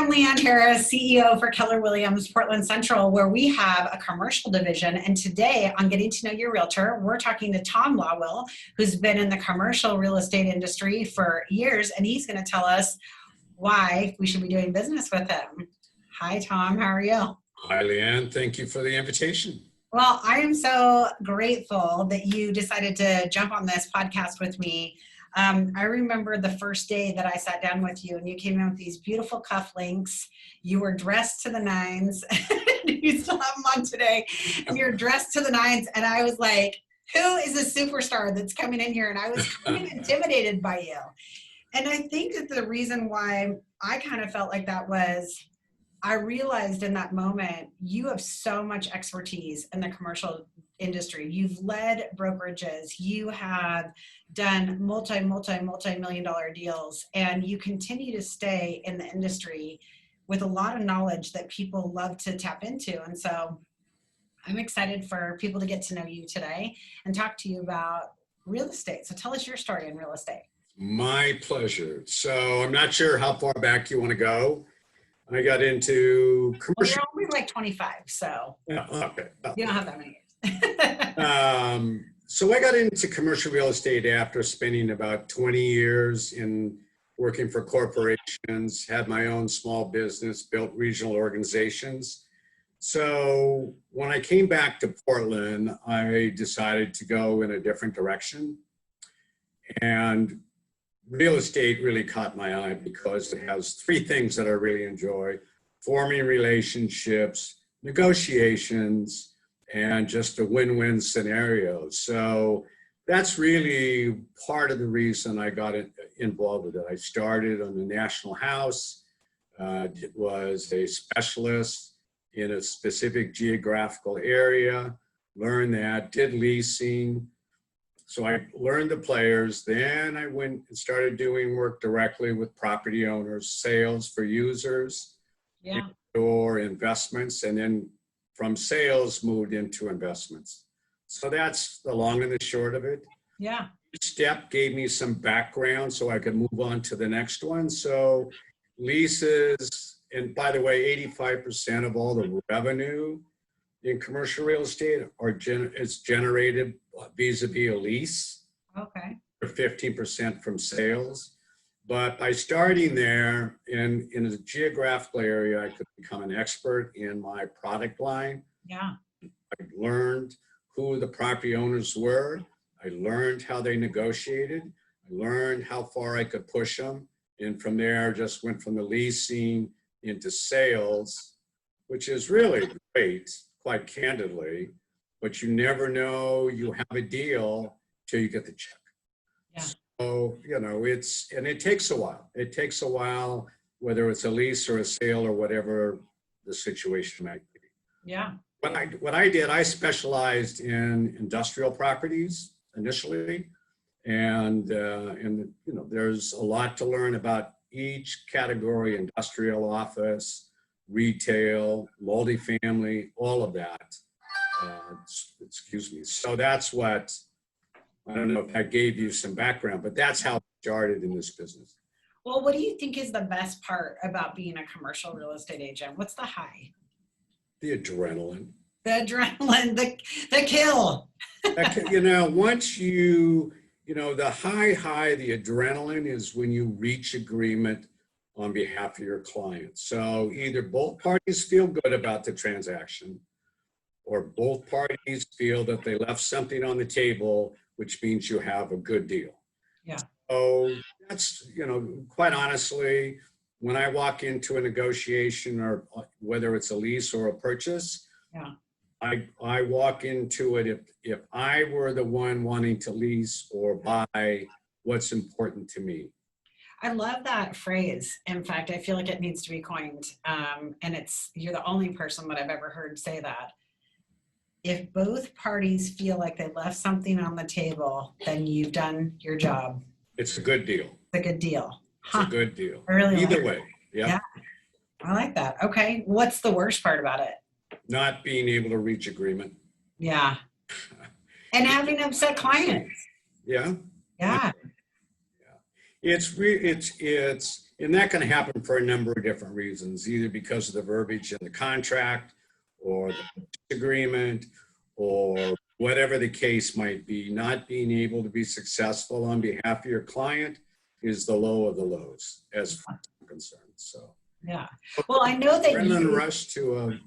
I'm Leanne Harris, CEO for Keller Williams Portland Central, where we have a commercial division. And today on Getting to Know Your Realtor, we're talking to Tom Lawwill, who's been in the commercial real estate industry for years, and he's going to tell us why we should be doing business with him. Hi, Tom. How are you? Hi, Leanne. Thank you for the invitation. Well, I am so grateful that you decided to jump on this podcast with me. I remember the first day that I sat down with you and you came in with these beautiful cufflinks. You were dressed to the nines. You still have them on today. And you're dressed to the nines. And I was like, who is a superstar that's coming in here? And I was kind of intimidated by you. And I think that the reason why I kind of felt like that was I realized in that moment, you have so much expertise in the commercial industry. You've led brokerages. You have done multi-million dollar deals, and you continue to stay in the industry with a lot of knowledge that people love to tap into. And so I'm excited for people to get to know you today and talk to you about real estate. So tell us your story in real estate. My pleasure. So I'm not sure how far back you want to go. I got into commercial. Well, you're only like 25, so yeah, okay. You don't have that many years. So I got into commercial real estate after spending about 20 years in working for corporations, had my own small business, built regional organizations. So when I came back to Portland, I decided to go in a different direction. And real estate really caught my eye because it has three things that I really enjoy: forming relationships, negotiations, and just a win-win scenario. So that's really part of the reason I got involved with it. I started on the National House, was a specialist in a specific geographical area, learned that, did leasing. So I learned the players. Then I went and started doing work directly with property owners, sales for users, or investments, and then from sales moved into investments. So that's the long and the short of it. Yeah. Each step gave me some background so I could move on to the next one. So leases, and by the way, 85% of all the revenue in commercial real estate is generated vis-a-vis a lease. Okay. Or 15% from sales. But by starting there in a geographical area, I could become an expert in my product line. Yeah. I learned who the property owners were. I learned how they negotiated. I learned how far I could push them. And from there, just went from the leasing into sales, which is really great, quite candidly. But you never know you have a deal till you get the check. Yeah. So, it takes a while. It takes a while, whether it's a lease or a sale or whatever the situation might be. Yeah. What I did, I specialized in industrial properties initially. And there's a lot to learn about each category: industrial, office, retail, multifamily, all of that. Excuse me. So that's what, I don't know if that gave you some background, but that's how I started in this business. Well, what do you think is the best part about being a commercial real estate agent? What's the high? The adrenaline. The adrenaline, the kill. Once the high, the adrenaline is when you reach agreement on behalf of your client. So either both parties feel good about the transaction, or both parties feel that they left something on the table, which means you have a good deal. Yeah. So that's, quite honestly, when I walk into a negotiation, or whether it's a lease or a purchase, yeah, I walk into it, if I were the one wanting to lease or buy, what's important to me. I love that phrase. In fact, I feel like it needs to be coined. And you're the only person that I've ever heard say that. If both parties feel like they left something on the table, then you've done your job. It's a good deal. It's a good deal. It's a good deal. I really Either like way. Yeah. I like that. Okay. What's the worst part about it? Not being able to reach agreement. Yeah. And having upset clients. Yeah. Yeah. It's And that can happen for a number of different reasons, either because of the verbiage in the contract or the agreement or whatever the case might be. Not being able to be successful on behalf of your client is the low of the lows as far as I'm concerned. So yeah. Well, I know that adrenaline rush to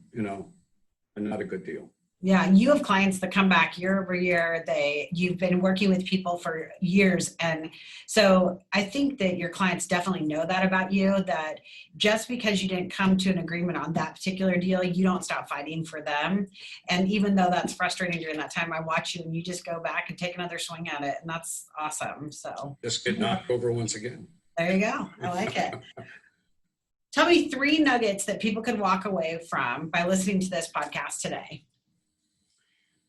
not a good deal. Yeah, you have clients that come back year over year. You've been working with people for years. And so I think that your clients definitely know that about you, that just because you didn't come to an agreement on that particular deal, you don't stop fighting for them. And even though that's frustrating during that time, I watch you and you just go back and take another swing at it. And that's awesome. So Just get knocked over once again. there you go. I like it. Tell me 3 nuggets that people could walk away from by listening to this podcast today.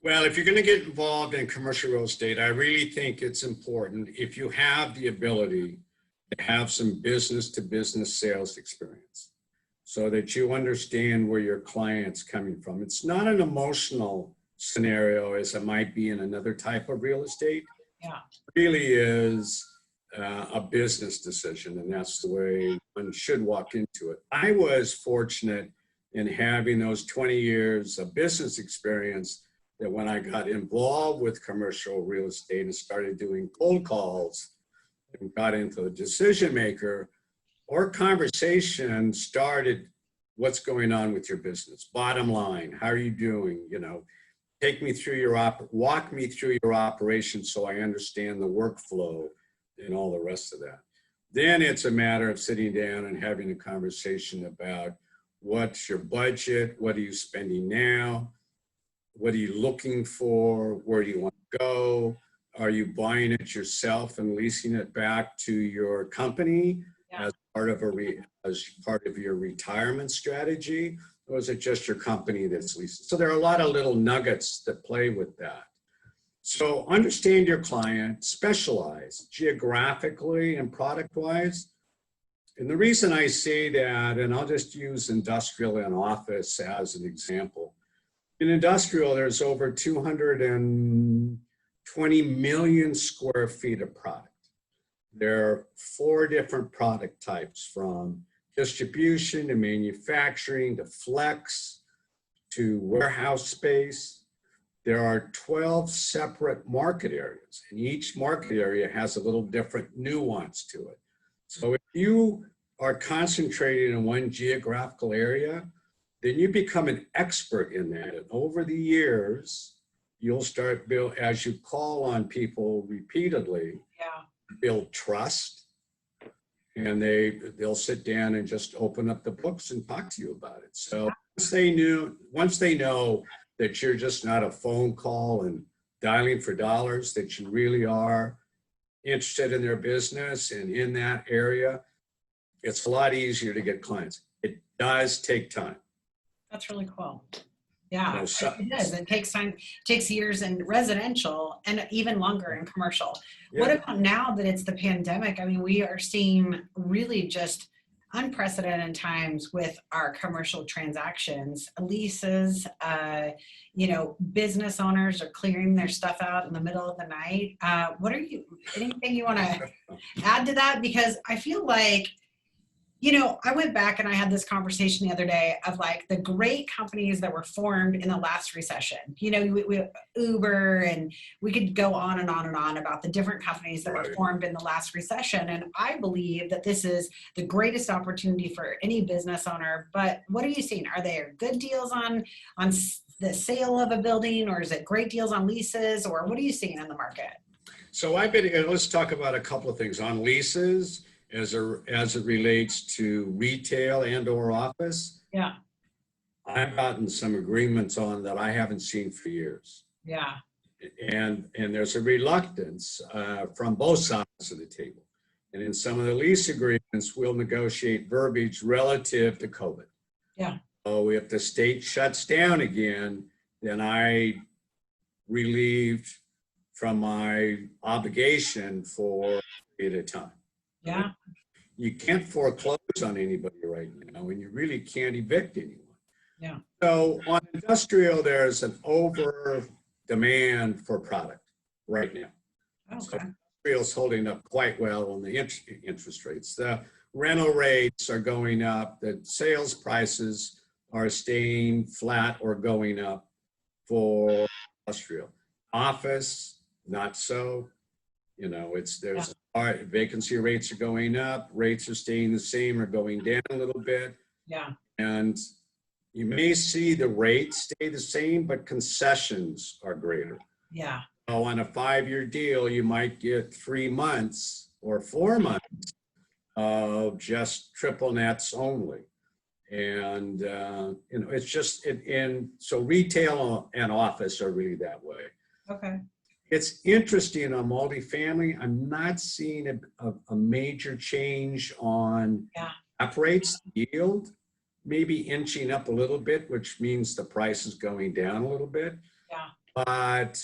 Well, if you're going to get involved in commercial real estate, I really think it's important, if you have the ability, to have some business to business sales experience so that you understand where your client's coming from. It's not an emotional scenario as it might be in another type of real estate. Yeah. It really is a business decision, and that's the way one should walk into it. I was fortunate in having those 20 years of business experience that when I got involved with commercial real estate and started doing cold calls and got into the decision maker, our conversation started, what's going on with your business? Bottom line, how are you doing? Take me through walk me through your operation so I understand the workflow and all the rest of that. Then it's a matter of sitting down and having a conversation about what's your budget, what are you spending now, what are you looking for? Where do you want to go? Are you buying it yourself and leasing it back to your company as part of your retirement strategy? Or is it just your company that's leasing? So there are a lot of little nuggets that play with that. So understand your client, specialize geographically and product-wise. And the reason I say that, and I'll just use industrial and office as an example. In industrial, there's over 220 million square feet of product. There are 4 different product types, from distribution to manufacturing to flex to warehouse space. There are 12 separate market areas, and each market area has a little different nuance to it. So if you are concentrating in one geographical area, then you become an expert in that. And over the years, you'll start as you call on people repeatedly, build trust, and they'll sit down and just open up the books and talk to you about it. So once they know that you're just not a phone call and dialing for dollars, that you really are interested in their business and in that area, it's a lot easier to get clients. It does take time. That's really cool. Yeah, it does. It takes time, takes years in residential and even longer in commercial. Yeah. What about now that it's the pandemic? I mean, we are seeing really just unprecedented times with our commercial transactions, leases, business owners are clearing their stuff out in the middle of the night. Anything you want to add to that? Because I feel like, I went back and I had this conversation the other day of like the great companies that were formed in the last recession. We Uber, and we could go on and on and on about the different companies that were formed in the last recession. And I believe that this is the greatest opportunity for any business owner. But what are you seeing? Are there good deals on the sale of a building, or is it great deals on leases, or what are you seeing in the market? So let's talk about a couple of things on leases. As it relates to retail and or office. Yeah. I've gotten some agreements on that I haven't seen for years. Yeah. And there's a reluctance from both sides of the table. And in some of the lease agreements, we'll negotiate verbiage relative to COVID. Yeah. So if the state shuts down again, then I relieved from my obligation for a period of time. Yeah. You can't foreclose on anybody right now, and you really can't evict anyone. Yeah. So on industrial, there's an over demand for product right now. Okay. So industrial is holding up quite well on the interest rates. The rental rates are going up, the sales prices are staying flat or going up for industrial. Office, not so. There's vacancy rates are going up, rates are staying the same or going down a little bit. Yeah. And you may see the rates stay the same, but concessions are greater. Yeah. So on a 5-year deal, you might get 3 months or 4 months of just triple nets only. And, it's just, so retail and office are really that way. Okay. It's interesting on multifamily. I'm not seeing a major change on cap rates, yield, maybe inching up a little bit, which means the price is going down a little bit. Yeah. But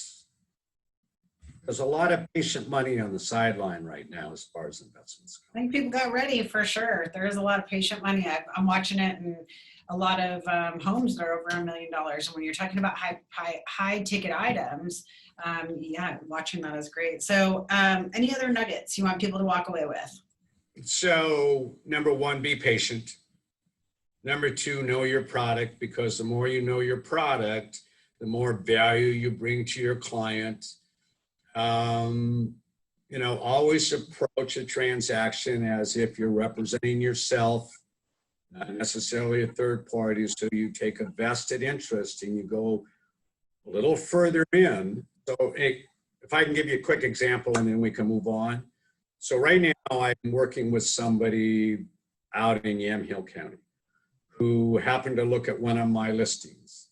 there's a lot of patient money on the sideline right now as far as investments go. I think people got ready for sure. There is a lot of patient money. I'm watching it, and a lot of homes that are over $1 million. And when you're talking about high ticket items, watching that is great. So any other nuggets you want people to walk away with? So number 1, be patient. Number 2, know your product, because the more you know your product, the more value you bring to your client. Always approach a transaction as if you're representing yourself, not necessarily a third party. So you take a vested interest and you go a little further in. So if I can give you a quick example and then we can move on. So right now I'm working with somebody out in Yamhill County who happened to look at one of my listings.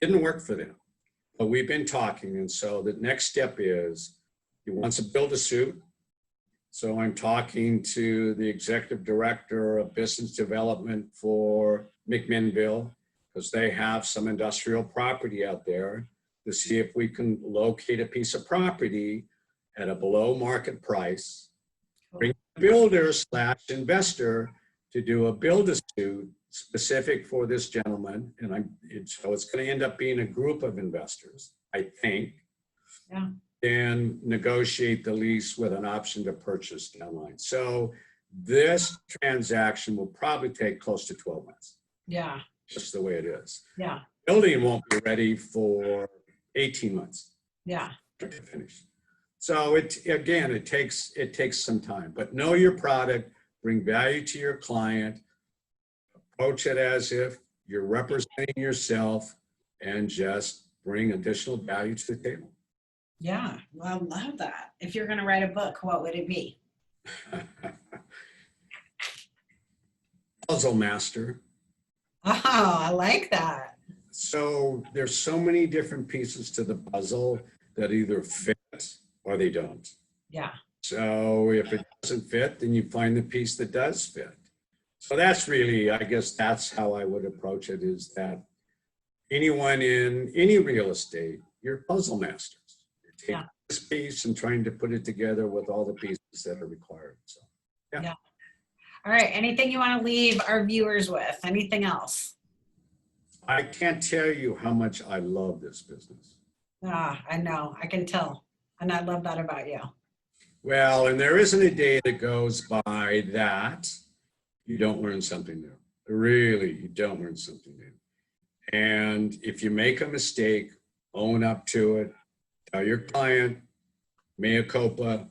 Didn't work for them, but we've been talking. And so the next step is he wants to build a suit. So I'm talking to the executive director of business development for McMinnville, because they have some industrial property out there, to see if we can locate a piece of property at a below market price, bring a builder / investor to do a build-a-suit specific for this gentleman. And so it's going to end up being a group of investors, I think. Yeah. And negotiate the lease with an option to purchase down the line. So this transaction will probably take close to 12 months. Yeah. Just the way it is. Yeah. Building won't be ready for 18 months. Yeah. To finish. So it takes some time, but know your product, bring value to your client, approach it as if you're representing yourself, and just bring additional value to the table. Yeah, well, I love that. If you're going to write a book, what would it be? Puzzle master. Oh, I like that. So there's so many different pieces to the puzzle that either fit or they don't. Yeah. So if it doesn't fit, then you find the piece that does fit. So that's really, I guess that's how I would approach it, is that anyone in any real estate, you're puzzle masters. You're taking this piece and trying to put it together with all the pieces that are required. So, yeah. All right. Anything you want to leave our viewers with? Anything else? I can't tell you how much I love this business. I know. I can tell. And I love that about you. Well, and there isn't a day that goes by that you don't learn something new. Really, you don't learn something new. And if you make a mistake, own up to it. Tell your client, mea culpa,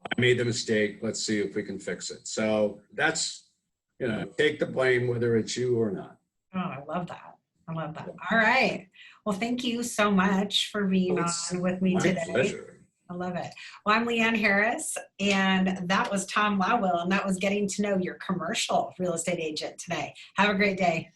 I made the mistake. Let's see if we can fix it. So that's, take the blame, whether it's you or not. Oh, I love that. I love that. All right. Well, thank you so much for being on with me today. My pleasure. I love it. Well, I'm Leanne Harris, and that was Tom Lawwill, and that was getting to know your commercial real estate agent today. Have a great day.